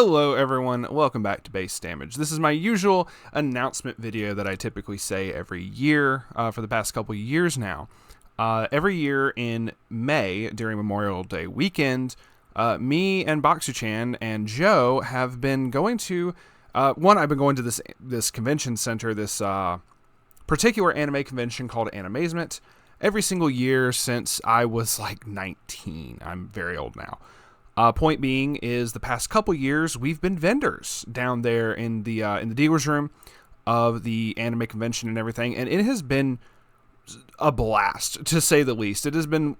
Hello everyone, welcome back to Base Damage. This is my usual announcement video that I typically say every year for the past couple years now. Every year in May during Memorial Day weekend, me and Boxu-chan and Joe have been going to, I've been going to this convention center, this particular anime convention called Animazement every single year since I was like 19. I'm very old now. Point being is the past couple years we've been vendors down there in the dealer's room of the anime convention and everything, and it has been a blast to say the least. It has been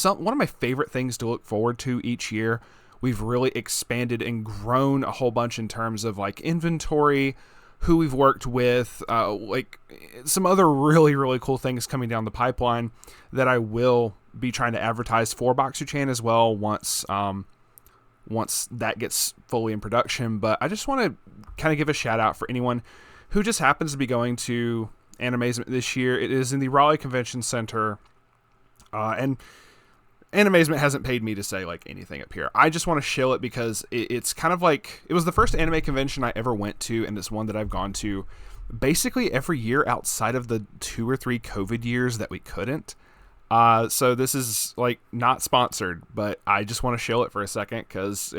one of my favorite things to look forward to each year. We've really expanded and grown a whole bunch in terms of like inventory, who we've worked with, like some other really cool things coming down the pipeline that I will be trying to advertise for Boxu-chan as well once that gets fully in production. But I just want to kind of give a shout out for anyone who just happens to be going to Animazement this year. It is in the Raleigh Convention Center, and Animazement hasn't paid me to say like anything up here. I just want to shill it because it's kind of like, it was the first anime convention I ever went to, and it's one that I've gone to basically every year outside of the 2 or 3 COVID years that we couldn't. So this is like not sponsored, but I just want to shill it for a second because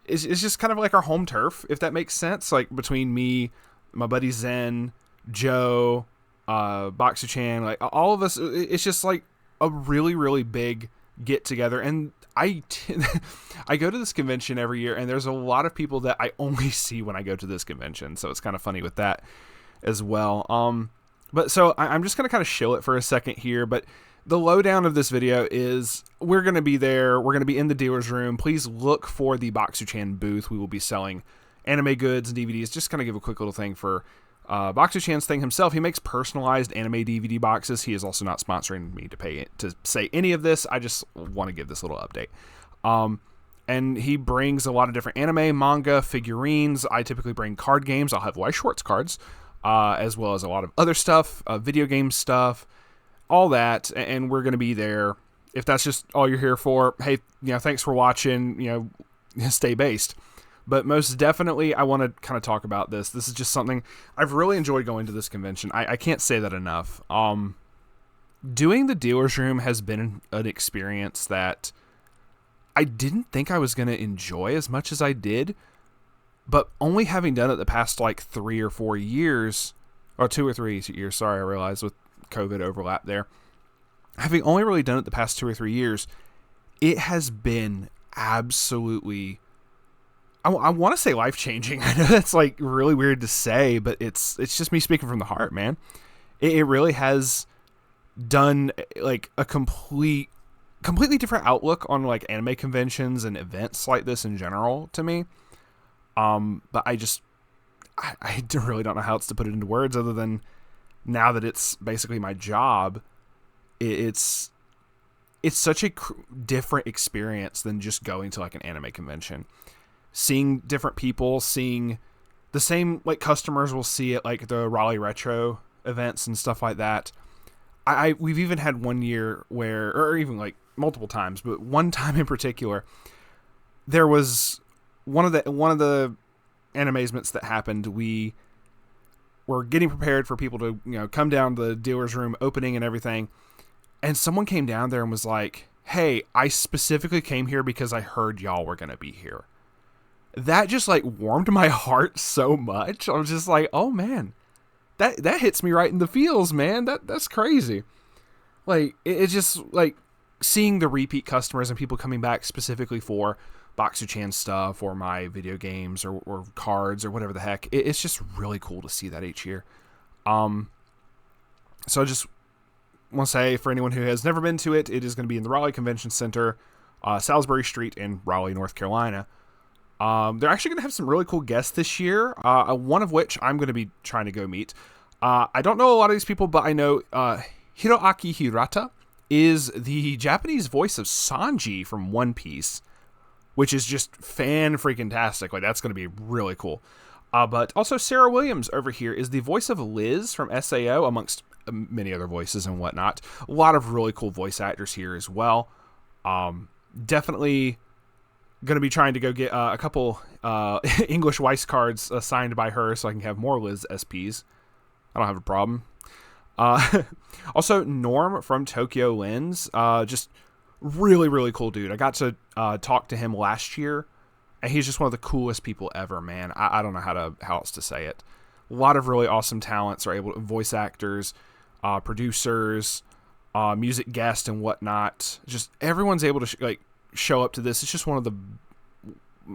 it's just kind of like our home turf, if that makes sense. Like between me, my buddy Zen, Joe, Boxu-chan, like all of us, it's just like a really big get together. And I go to this convention every year, and there's a lot of people that I only see when I go to this convention. So it's kind of funny with that as well. But so I'm just going to kind of shill it for a second here, but the lowdown of this video is we're going to be there. We're going to be in the dealer's room. Please look for the Boxu-chan booth. We will be selling anime goods and DVDs. Just kind of give a quick little thing for Boxu-chan's thing himself. He makes personalized anime DVD boxes. He is also not sponsoring me to say any of this. I just want to give this little update. And he brings a lot of different anime, manga, figurines. I typically bring card games. I'll have Weiss Schwarz cards. As well as a lot of other stuff, video game stuff, all that, and we're going to be there. If that's just all you're here for, hey, thanks for watching, stay based. But most definitely, I want to kind of talk about this. This is just something I've really enjoyed going to this convention. I can't say that enough. Doing the dealer's room has been an experience that I didn't think I was going to enjoy as much as I did. But only having done it the past like 3 or 4 years, or 2 or 3 years, sorry, I realized with COVID overlap there. Having only really done it the past 2 or 3 years, it has been absolutely, I want to say life-changing. I know that's like really weird to say, but it's just me speaking from the heart, man. It really has done like a completely different outlook on like anime conventions and events like this in general to me. But I really don't know how else to put it into words other than now that it's basically my job. It's such a different experience than just going to like an anime convention, seeing different people, seeing the same like customers we'll see at like the Raleigh Retro events and stuff like that. We've even had one year where, or even like multiple times, but one time in particular, there was one of the Animazements that happened. We were getting prepared for people to come down to the dealer's room opening and everything, and someone came down there and was like, "Hey, I specifically came here because I heard y'all were gonna be here." That just like warmed my heart so much. I was just like, "Oh man, that hits me right in the feels, man. That's crazy." Like it's just like seeing the repeat customers and people coming back specifically for Boxu-chan stuff or my video games or cards or whatever the heck. It's just really cool to see that each year. So I just want to say, for anyone who has never been to it, it is going to be in the Raleigh Convention Center, Salisbury Street in Raleigh, North Carolina. They're actually going to have some really cool guests this year, one of which I'm going to be trying to go meet. I don't know a lot of these people, but I know Hiroaki Hirata is the Japanese voice of Sanji from One Piece, which is just fan-freaking-tastic. Like, that's going to be really cool. But also Sarah Williams over here is the voice of Liz from SAO, amongst many other voices and whatnot. A lot of really cool voice actors here as well. Definitely Going to be trying to go get a couple English Weiss cards signed by her so I can have more Liz SPs. I don't have a problem. Also, Norm from Tokyo Lens, just really, really cool dude. I got to talk to him last year, and he's just one of the coolest people ever, man. I don't know how else to say it. A lot of really awesome talents are able to, voice actors, producers, music guests, and whatnot. Just everyone's able to show up to this. It's just one of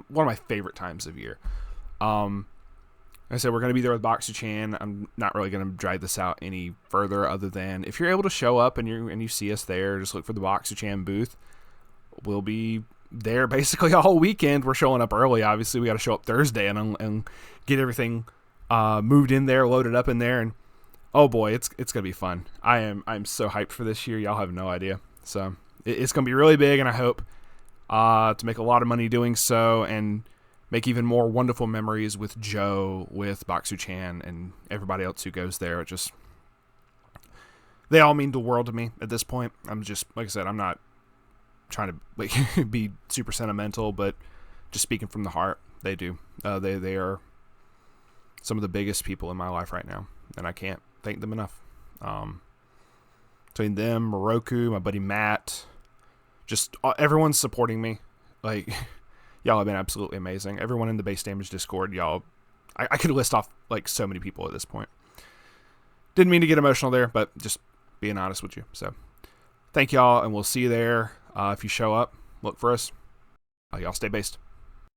my favorite times of year. Like I said, we're going to be there with Boxu-chan. I'm not really going to drag this out any further other than if you're able to show up and you see us there, just look for the Boxu-chan booth. We'll be there basically all weekend. We're showing up early. Obviously, we got to show up Thursday and get everything moved in there, loaded up in there, and oh boy, it's going to be fun. I'm so hyped for this year. Y'all have no idea. So it's going to be really big, and I hope to make a lot of money doing so and make even more wonderful memories with Joe, with Boxu-chan, and everybody else who goes there. They all mean the world to me at this point. I'm just, like I said, I'm not trying to be super sentimental, but just speaking from the heart, they do. They are some of the biggest people in my life right now, and I can't thank them enough. Between them, Moroku, my buddy Matt, just everyone's supporting me. Y'all have been absolutely amazing. Everyone in the Base Damage Discord, y'all, I could list off so many people at this point. Didn't mean to get emotional there, but just being honest with you. So thank y'all, and we'll see you there. If you show up, look for us. Y'all stay based.